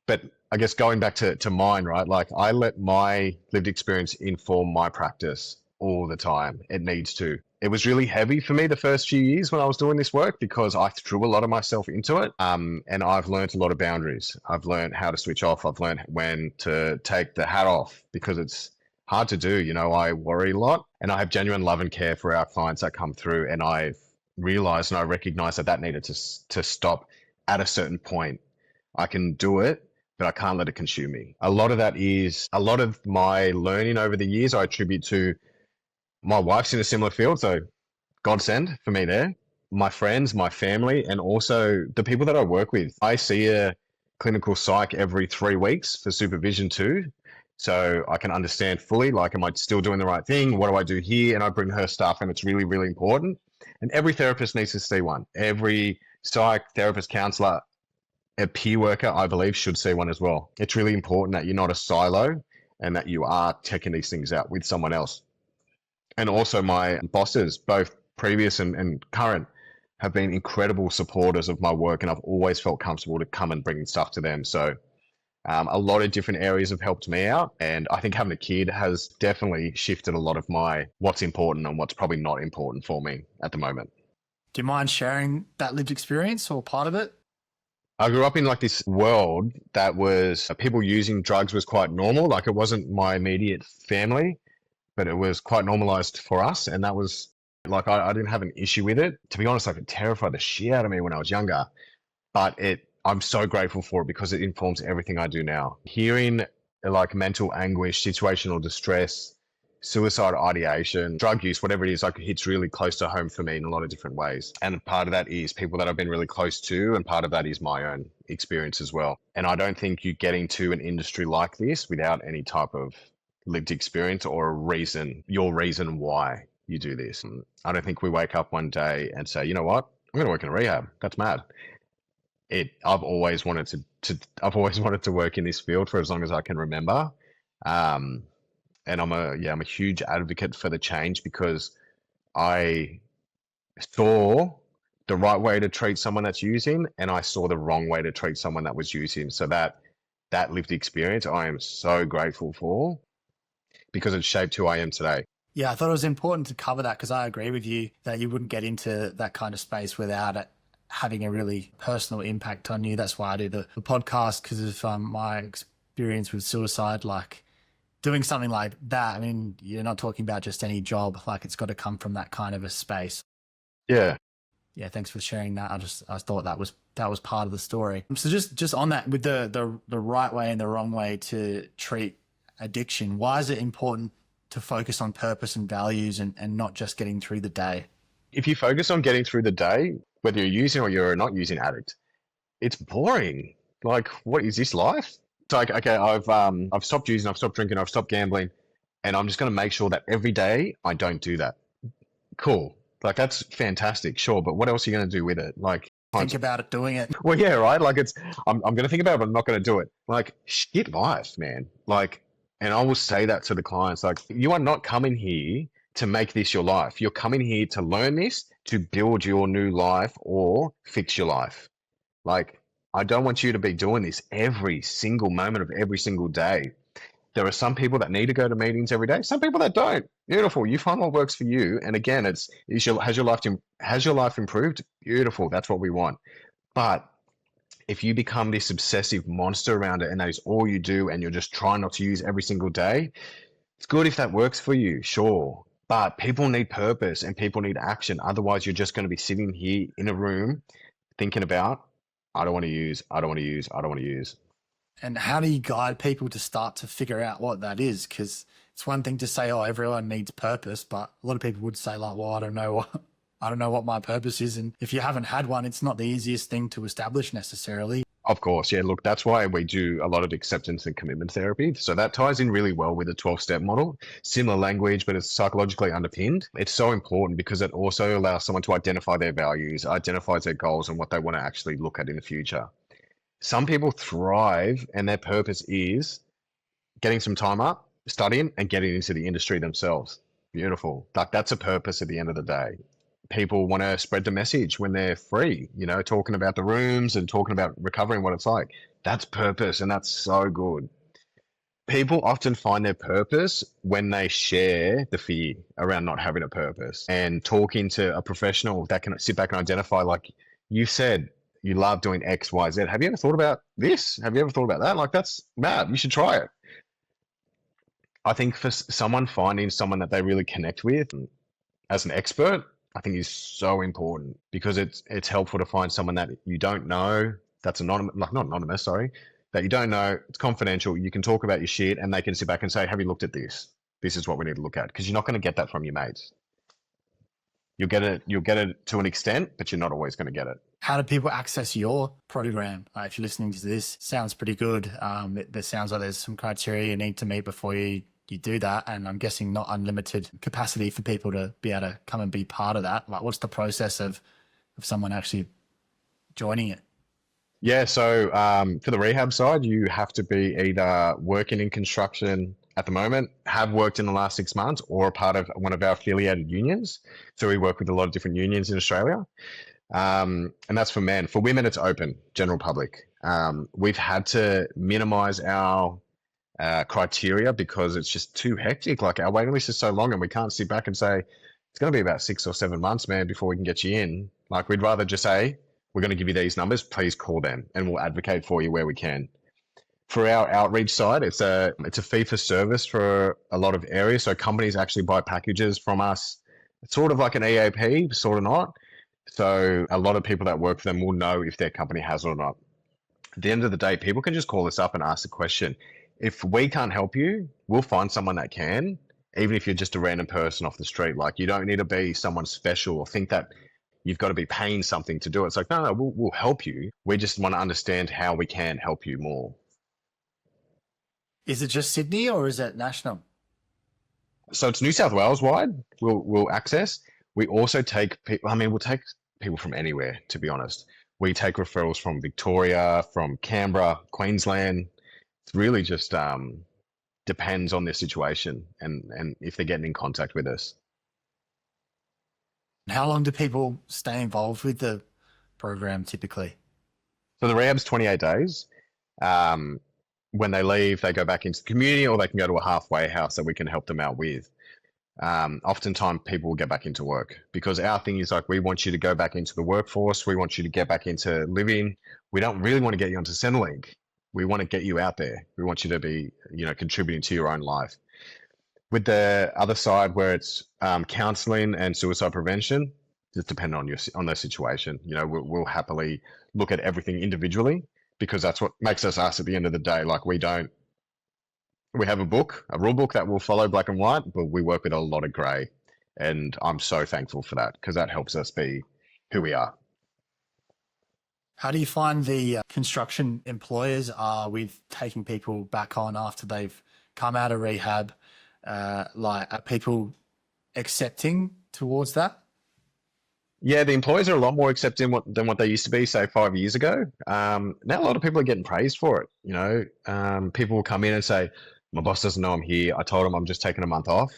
But I guess going back to mine, right? Like, I let my lived experience inform my practice all the time. It needs to. It was really heavy for me the first few years when I was doing this work, because I threw a lot of myself into it. And I've learned a lot of boundaries. I've learned how to switch off. I've learned when to take the hat off, because it's hard to do. You know, I worry a lot, and I have genuine love and care for our clients that come through. And I've realized and I recognize that needed to stop at a certain point. I can do it, but I can't let it consume me. A lot of my learning over the years I attribute to my wife's in a similar field, so godsend for me there. My friends, my family, and also the people that I work with. I see a clinical psych every 3 weeks for supervision too, so I can understand fully, like, am I still doing the right thing? What do I do here? And I bring her stuff, and it's really, really important. And every therapist needs to see one. Every psych, therapist, counselor, a peer worker, I believe, should see one as well. It's really important that you're not a silo and that you are checking these things out with someone else. And also my bosses, both previous and current, have been incredible supporters of my work, and I've always felt comfortable to come and bring stuff to them. So A lot of different areas have helped me out. And I think having a kid has definitely shifted a lot of my what's important and what's probably not important for me at the moment. Do you mind sharing that lived experience or part of it? I grew up in like this world that was people using drugs was quite normal. Like it wasn't my immediate family, but it was quite normalized for us. And that was like, I didn't have an issue with it. To be honest, like it terrified the shit out of me when I was younger, but I'm so grateful for it because it informs everything I do now. Hearing like mental anguish, situational distress, suicide ideation, drug use, whatever it is, like it hits really close to home for me in a lot of different ways. And part of that is people that I've been really close to, and part of that is my own experience as well. And I don't think you get into an industry like this without any type of lived experience or a reason, your reason why you do this. I don't think we wake up one day and say, you know what, I'm going to work in a rehab. That's mad. I've always wanted to work in this field for as long as I can remember. And I'm a huge advocate for the change because I saw the right way to treat someone that's using, and I saw the wrong way to treat someone that was using. So that lived experience, I am so grateful for because it shaped who I am today. Yeah, I thought it was important to cover that because I agree with you that you wouldn't get into that kind of space without it having a really personal impact on you. That's why I do the podcast, because of my experience with suicide. Like, doing something like that, I mean, you're not talking about just any job. Like, it's got to come from that kind of a space. Yeah. Yeah, thanks for sharing that. I thought that was part of the story. So just on that, with the right way and the wrong way to treat addiction, why is it important to focus on purpose and values and not just getting through the day? If you focus on getting through the day, whether you're using or you're not using addict, it's boring. Like, what is this life? It's like, okay, I've stopped using, I've stopped drinking, I've stopped gambling, and I'm just going to make sure that every day I don't do that. Cool. Like, that's fantastic. Sure. But what else are you going to do with it? Like, think about it, doing it. Well, yeah, right. Like I'm going to think about it, but I'm not going to do it. Like, shit life, man. Like, and I will say that to the clients, like, you are not coming here to make this your life. You're coming here to learn this, to build your new life or fix your life. Like, I don't want you to be doing this every single moment of every single day. There are some people that need to go to meetings every day. Some people that don't. Beautiful. You find what works for you. And again, has your life improved? Beautiful. That's what we want. But if you become this obsessive monster around it and that is all you do and you're just trying not to use every single day, it's good if that works for you, sure. But people need purpose and people need action. Otherwise, you're just going to be sitting here in a room thinking about, I don't want to use, I don't want to use, I don't want to use. And how do you guide people to start to figure out what that is? Because it's one thing to say, oh, everyone needs purpose, but a lot of people would say, like, well, I don't know what my purpose is. And if you haven't had one, it's not the easiest thing to establish necessarily. Of course, yeah. Look, that's why we do a lot of acceptance and commitment therapy. So that ties in really well with the 12-step model. Similar language, but it's psychologically underpinned. It's so important because it also allows someone to identify their values, identifies their goals and what they want to actually look at in the future. Some people thrive and their purpose is getting some time up, studying and getting into the industry themselves. Beautiful. Like, that's a purpose at the end of the day. People want to spread the message when they're free, talking about the rooms and talking about recovery and what it's like. That's purpose, and that's so good. People often find their purpose when they share the fear around not having a purpose and talking to a professional that can sit back and identify, like you said, you love doing X, Y, Z. Have you ever thought about this? Have you ever thought about that? Like, that's mad. You should try it. I think for someone finding someone that they really connect with as an expert, I think is so important because it's helpful to find someone that you don't know, that's anonymous, like not anonymous, sorry, that you don't know, it's confidential. You can talk about your shit and they can sit back and say, have you looked at this? This is what we need to look at. Because you're not going to get that from your mates. You'll get it to an extent, but you're not always going to get it. How do people access your program? If you're listening to this, sounds pretty good. There sounds like there's some criteria you need to meet before you do that. And I'm guessing not unlimited capacity for people to be able to come and be part of that. Like, what's the process of someone actually joining it? Yeah, so for the rehab side, you have to be either working in construction at the moment, have worked in the last 6 months, or a part of one of our affiliated unions. So we work with a lot of different unions in Australia. And that's for men. For women, it's open, general public. We've had to minimize our criteria because it's just too hectic. Like our waiting list is so long and we can't sit back and say, it's going to be about 6 or 7 months, man, before we can get you in. Like we'd rather just say, we're going to give you these numbers, please call them and we'll advocate for you where we can. For our outreach side, it's a fee for service for a lot of areas. So companies actually buy packages from us. It's sort of like an EAP, sort of not. So a lot of people that work for them will know if their company has it or not. At the end of the day, people can just call us up and ask the question. If we can't help you, we'll find someone that can, even if you're just a random person off the street. Like you don't need to be someone special or think that you've got to be paying something to do it. It's like, no, we'll help you. We just want to understand how we can help you more. Is it just Sydney or is it national? So it's New South Wales wide. We'll access. We also take people. I mean, we'll take people from anywhere. To be honest, we take referrals from Victoria, from Canberra, Queensland. It's really just depends on their situation and if they're getting in contact with us. How long do people stay involved with the program typically? So the rehab's 28 days. When they leave, they go back into the community or they can go to a halfway house that we can help them out with. Oftentimes people will get back into work because our thing is like, we want you to go back into the workforce. We want you to get back into living. We don't really want to get you onto Centrelink. We want to get you out there. We want you to be, contributing to your own life. With the other side where it's counselling and suicide prevention, just depending on their situation. We'll happily look at everything individually because that's what makes us at the end of the day. Like we have a rule book that we'll follow black and white, but we work with a lot of grey. And I'm so thankful for that because that helps us be who we are. How do you find the construction employers are with taking people back on after they've come out of rehab? Are people accepting towards that? Yeah, the employers are a lot more accepting than what they used to be, say, 5 years ago. Now a lot of people are getting praised for it. People will come in and say, my boss doesn't know I'm here. I told him I'm just taking a month off.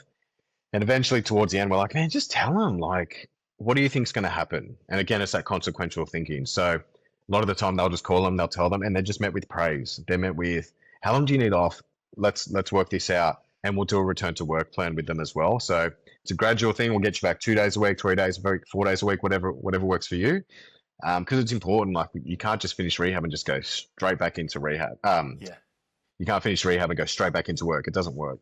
And eventually towards the end, we're like, man, just tell him, like, what do you think's going to happen? And again, it's that consequential thinking. So a lot of the time they'll just call them, they'll tell them, and they're just met with praise. They're met with, how long do you need off? Let's work this out. And we'll do a return to work plan with them as well. So it's a gradual thing. We'll get you back 2 days a week, 3 days a week, 4 days a week, whatever works for you. Because it's important. Like you can't just finish rehab and just go straight back into rehab. You can't finish rehab and go straight back into work. It doesn't work.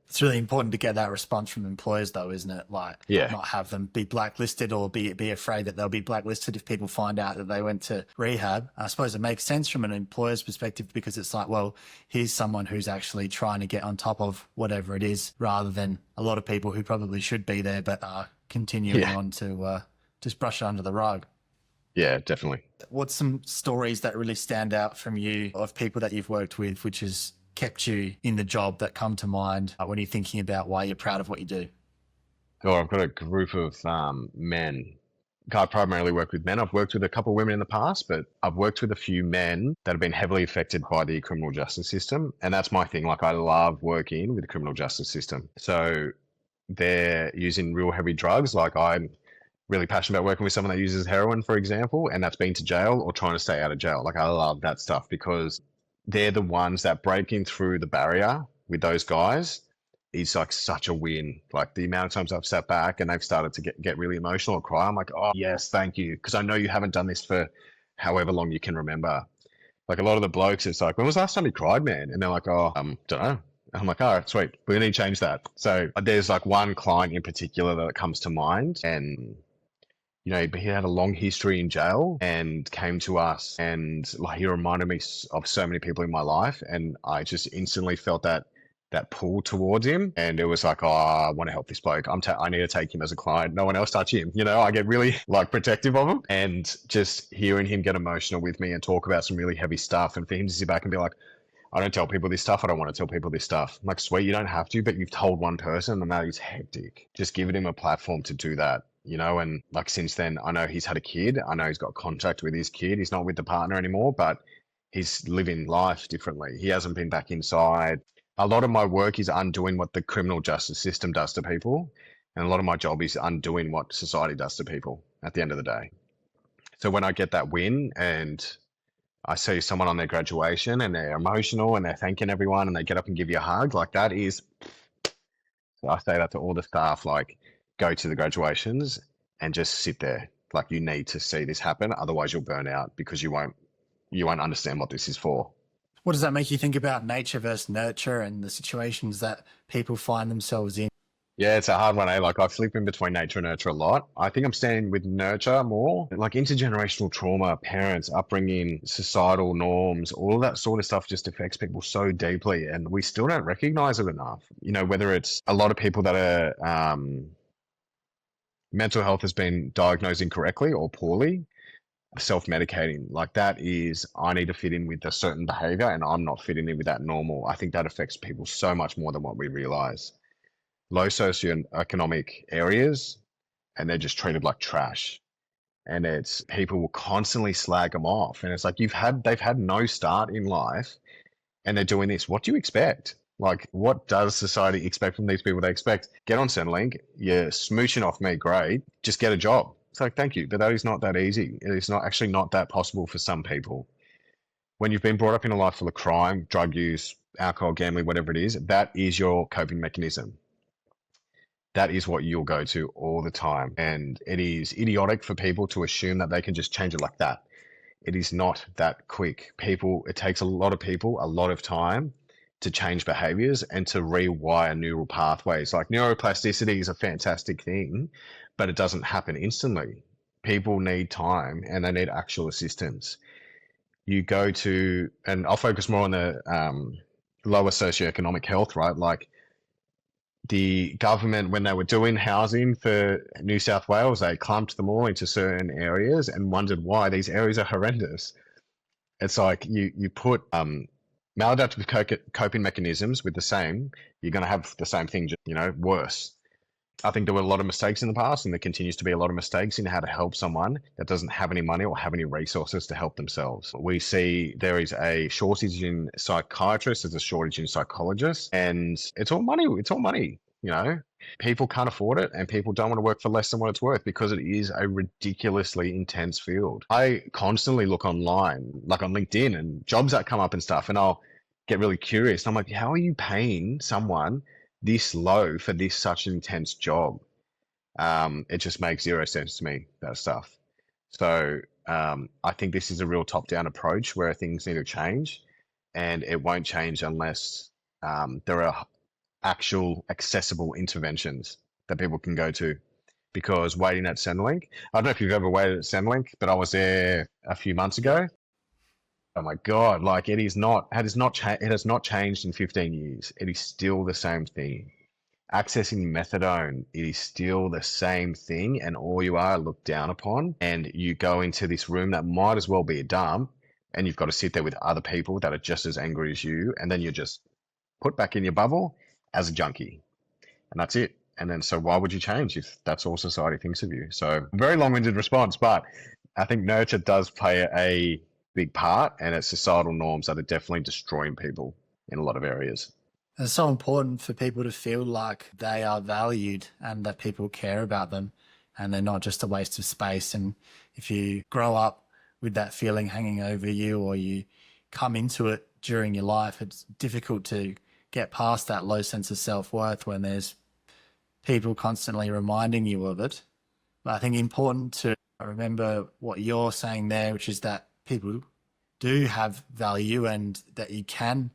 It's really important to get that response from employers though, isn't it? Like not have them be blacklisted or be afraid that they'll be blacklisted if people find out that they went to rehab. I suppose it makes sense from an employer's perspective because it's like, well, here's someone who's actually trying to get on top of whatever it is rather than a lot of people who probably should be there but are continuing on to just brush it under the rug. Yeah, definitely. What's some stories that really stand out from you of people that you've worked with, which has kept you in the job, that come to mind when you're thinking about why you're proud of what you do? Oh, I've got a group of men. I primarily work with men. I've worked with a couple of women in the past, but I've worked with a few men that have been heavily affected by the criminal justice system. And that's my thing. Like I love working with the criminal justice system. So they're using real heavy drugs. Like I'm really passionate about working with someone that uses heroin, for example, and that's been to jail or trying to stay out of jail. Like I love that stuff because they're the ones that breaking through the barrier with those guys is like such a win. Like the amount of times I've sat back and they've started to get really emotional or cry. I'm like, oh yes, thank you. Because I know you haven't done this for however long you can remember. Like a lot of the blokes, it's like, when was the last time you cried, man? And they're like, oh, don't know. I'm like, all right, sweet. We're going to change that. So there's like one client in particular that comes to mind and he had a long history in jail and came to us and like he reminded me of so many people in my life and I just instantly felt that pull towards him and it was like, oh, I want to help this bloke. I need to take him as a client. No one else touch him. I get really like protective of him and just hearing him get emotional with me and talk about some really heavy stuff and for him to sit back and be like, I don't tell people this stuff. I don't want to tell people this stuff. I'm like, sweet, you don't have to, but you've told one person and that is hectic. Just giving him a platform to do that. And like since then, I know he's had a kid. I know he's got contact with his kid. He's not with the partner anymore, but he's living life differently. He hasn't been back inside. A lot of my work is undoing what the criminal justice system does to people. And a lot of my job is undoing what society does to people at the end of the day. So when I get that win and I see someone on their graduation and they're emotional and they're thanking everyone and they get up and give you a hug. Like that is, I say that to all the staff, like go to the graduations and just sit there. Like you need to see this happen. Otherwise you'll burn out because you won't understand what this is for. What does that make you think about nature versus nurture and the situations that people find themselves in? Yeah, it's a hard one, eh? Like I flip in between nature and nurture a lot. I think I'm standing with nurture more. Like intergenerational trauma, parents, upbringing, societal norms, all of that sort of stuff just affects people so deeply, and we still don't recognize it enough. You know, whether it's a lot of people that are mental health has been diagnosed incorrectly or poorly, self-medicating, like that is, I need to fit in with a certain behavior and I'm not fitting in with that normal. I think that affects people so much more than what we realize. Low socioeconomic areas, and they're just treated like trash. And it's people will constantly slag them off. And it's like they've had no start in life and they're doing this. What do you expect? Like, what does society expect from these people? They expect, get on Centrelink, you're smooching off me, great, just get a job. It's like, thank you, but that is not that easy. It is not actually not that possible for some people. When you've been brought up in a life full of crime, drug use, alcohol, gambling, whatever it is, that is your coping mechanism. That is what you'll go to all the time. And it is idiotic for people to assume that they can just change it like that. It is not that quick. It takes a lot of people a lot of time to change behaviors and to rewire neural pathways. Like neuroplasticity is a fantastic thing, but it doesn't happen instantly. People need time and they need actual assistance. You go to, and I'll focus more on the lower socioeconomic health, right? Like the government, when they were doing housing for New South Wales, they clumped them all into certain areas and wondered why these areas are horrendous. It's like you put maladaptive coping mechanisms with the same, you're going to have the same thing, worse. I think there were a lot of mistakes in the past, and there continues to be a lot of mistakes in how to help someone that doesn't have any money or have any resources to help themselves. We see there is a shortage in psychiatrists, there's a shortage in psychologists, and it's all money. It's all money. People can't afford it, and people don't want to work for less than what it's worth because it is a ridiculously intense field. I constantly look online, like on LinkedIn, and jobs that come up and stuff, and I'll get really curious. I'm like, how are you paying someone this low for this such an intense job? It just makes zero sense to me, that stuff. So I think this is a real top-down approach where things need to change, and it won't change unless there are actual accessible interventions that people can go to. Because waiting at Centrelink, I don't know if you've ever waited at Centrelink, but I was there a few months ago. Oh my God, like it has not changed in 15 years. It is still the same thing. Accessing methadone, it is still the same thing, and all you are looked down upon. And you go into this room that might as well be a dump, and you've got to sit there with other people that are just as angry as you, and then you're just put back in your bubble as a junkie, and that's it. And then, so why would you change if that's all society thinks of you? So very long-winded response, but I think nurture does play a big part, and it's societal norms that are definitely destroying people in a lot of areas. It's so important for people to feel like they are valued and that people care about them and they're not just a waste of space. And if you grow up with that feeling hanging over you, or you come into it during your life, it's difficult to get past that low sense of self-worth when there's people constantly reminding you of it. But I think it's important to remember what you're saying there, which is that people do have value and that you can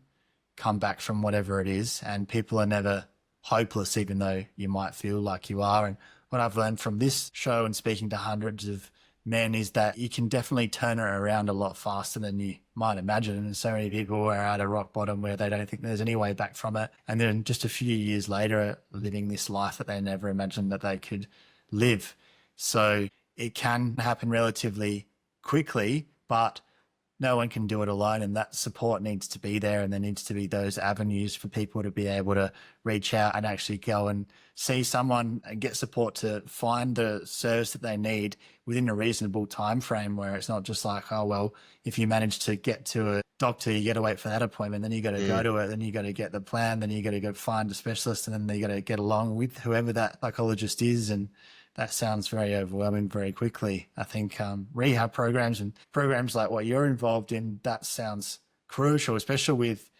come back from whatever it is, and people are never hopeless, even though you might feel like you are. And what I've learned from this show and speaking to hundreds of men is that you can definitely turn it around a lot faster than you might imagine. And so many people are at a rock bottom where they don't think there's any way back from it, and then just a few years later are living this life that they never imagined that they could live. So it can happen relatively quickly, but no one can do it alone, and that support needs to be there, and there needs to be those avenues for people to be able to reach out and actually go and see someone and get support to find the service that they need within a reasonable time frame, where it's not just like, oh, well, if you manage to get to a doctor, you got to wait for that appointment, then you got to go to it, then you got to get the plan, then you got to go find a specialist, and then you got to get along with whoever that psychologist is and that sounds very overwhelming very quickly. I think rehab programs and programs like what you're involved in, that sounds crucial, especially with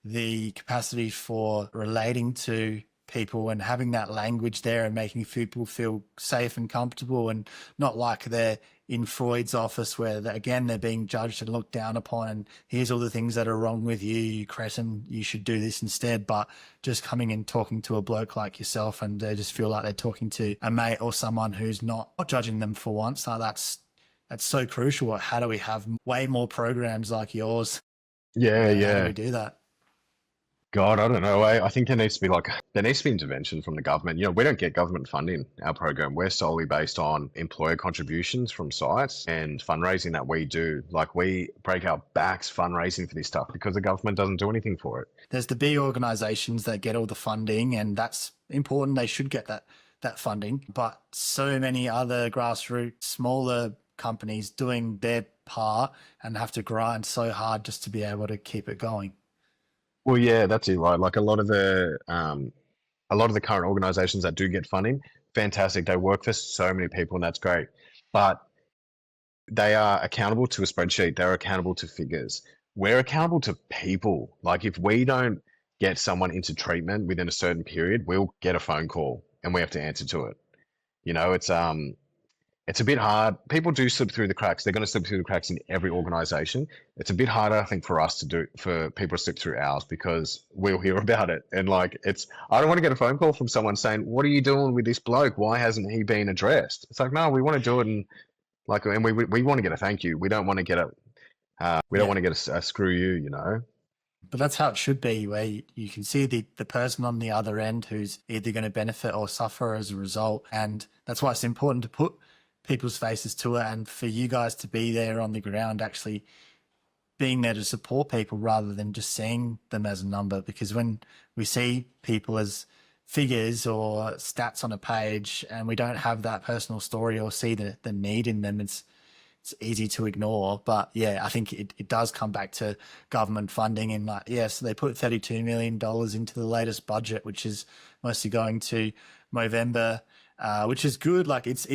the capacity for relating to people and having that language there and making people feel safe and comfortable, and not like they're in Freud's office where they're being judged and looked down upon, and here's all the things that are wrong with you, you cretin, you should do this instead. But just coming and talking to a bloke like yourself, and they just feel like they're talking to a mate or someone who's not judging them for once. Like that's so crucial. How do we have way more programs like yours? Yeah, How yeah. do we do that? God, I don't know. I think there needs to be intervention from the government. We don't get government funding our program. We're solely based on employer contributions from sites and fundraising that we do. Like, we break our backs fundraising for this stuff because the government doesn't do anything for it. There's the big organizations that get all the funding, and that's important. They should get that funding. But so many other grassroots, smaller companies doing their part and have to grind so hard just to be able to keep it going. Well, yeah, that's it, right? Like, a lot of the current organizations that do get funding, fantastic. They work for so many people, and that's great. But they are accountable to a spreadsheet. They're accountable to figures. We're accountable to people. Like, if we don't get someone into treatment within a certain period, we'll get a phone call and we have to answer to it. It's a bit hard. People do slip through the cracks. They're going to slip through the cracks in every organization. It's a bit harder, I think, for people to slip through ours because we'll hear about it. And I don't want to get a phone call from someone saying, "What are you doing with this bloke? Why hasn't he been addressed?" It's like, no, we want to do it. And we want to get a thank you. We don't want to get a screw you, But that's how it should be, where you can see the person on the other end who's either going to benefit or suffer as a result. And that's why it's important to put people's faces to it, and for you guys to be there on the ground, actually being there to support people rather than just seeing them as a number. Because when we see people as figures or stats on a page and we don't have that personal story or see the need in them, it's easy to ignore. But yeah, I think it does come back to government funding. And so they put $32 million into the latest budget, which is mostly going to Movember, which is good. Like, it's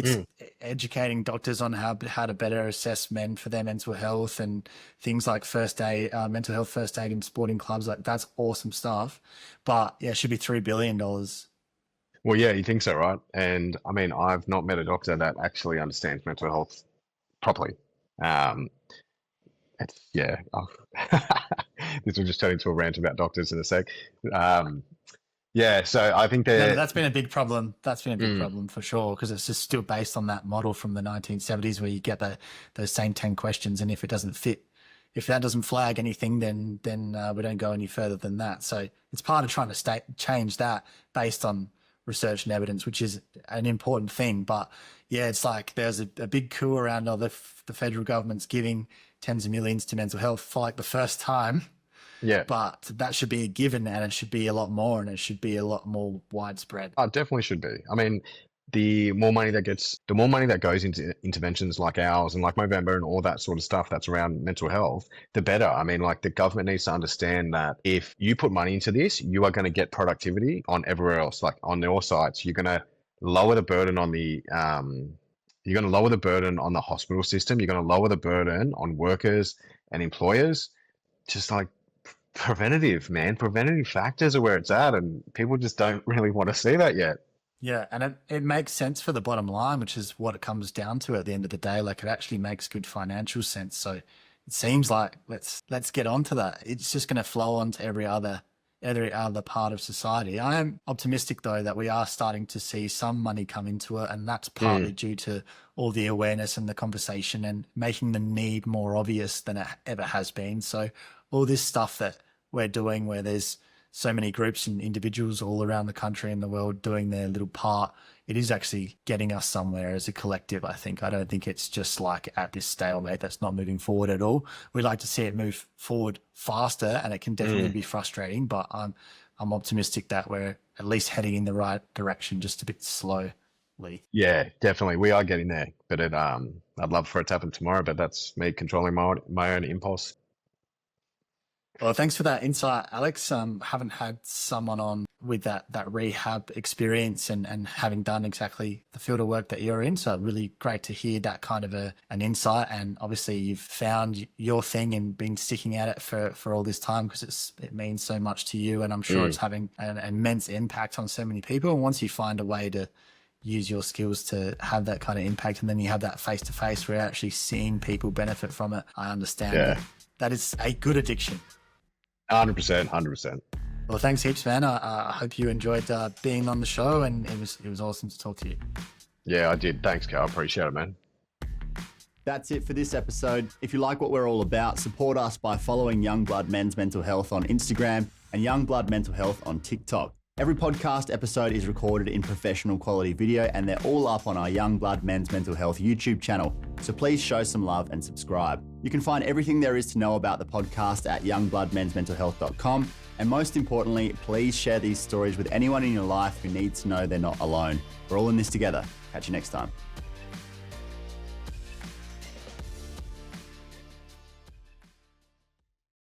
educating doctors on how to better assess men for their mental health and things like first aid, mental health first aid in sporting clubs. Like, that's awesome stuff. But yeah, it should be $3 billion. Well, yeah, you think so, right? And I mean, I've not met a doctor that actually understands mental health properly. This will just turn into a rant about doctors in a sec. So I think that's been a big problem. That's been a big problem for sure, because it's just still based on that model from the 1970s where you get those same 10 questions, and if it doesn't fit, if that doesn't flag anything, then we don't go any further than that. So it's part of trying to change that based on research and evidence, which is an important thing. But yeah, it's like there's a big coup around the federal government's giving tens of millions to mental health for like the first time. Yeah. But that should be a given, and it should be a lot more, and it should be a lot more widespread. Oh, it definitely should be. I mean, the more money that goes into interventions like ours and like Movember and all that sort of stuff that's around mental health, the better. I mean, like, the government needs to understand that if you put money into this, you are going to get productivity on everywhere else. Like, on your sites, you're going to lower the burden on the hospital system. You're going to lower the burden on workers and employers. Just like preventative factors are where it's at, and people just don't really want to see that yet. Yeah, and it makes sense for the bottom line, which is what it comes down to at the end of the day. Like, it actually makes good financial sense. So it seems like let's get onto that. It's just going to flow on to every other part of society. I am optimistic, though, that we are starting to see some money come into it, and that's partly due to all the awareness and the conversation and making the need more obvious than it ever has been. So all this stuff that we're doing, where there's so many groups and individuals all around the country and the world doing their little part, it is actually getting us somewhere as a collective, I think. I don't think it's just like at this stalemate that's not moving forward at all. We'd like to see it move forward faster, and it can definitely be frustrating, but I'm optimistic that we're at least heading in the right direction, just a bit slowly. Yeah, definitely. We are getting there, but I'd love for it to happen tomorrow, but that's me controlling my own impulse. Well, thanks for that insight, Alex. Haven't had someone on with that rehab experience and having done exactly the field of work that you're in. So really great to hear that kind of an insight. And obviously you've found your thing and been sticking at it for all this time, because it means so much to you. And I'm sure it's having an immense impact on so many people. And once you find a way to use your skills to have that kind of impact, and then you have that face-to-face where you're actually seeing people benefit from it, I understand that is a good addiction. 100%. Well, thanks heaps, man. I hope you enjoyed being on the show, and it was awesome to talk to you. Yeah, I did. Thanks, Cal. Appreciate it, man. That's it for this episode. If you like what we're all about, support us by following Youngblood Men's Mental Health on Instagram and Youngblood Mental Health on TikTok. Every podcast episode is recorded in professional quality video, and they're all up on our Youngblood Men's Mental Health YouTube channel. So please show some love and subscribe. You can find everything there is to know about the podcast at youngbloodmensmentalhealth.com. And most importantly, please share these stories with anyone in your life who needs to know they're not alone. We're all in this together. Catch you next time.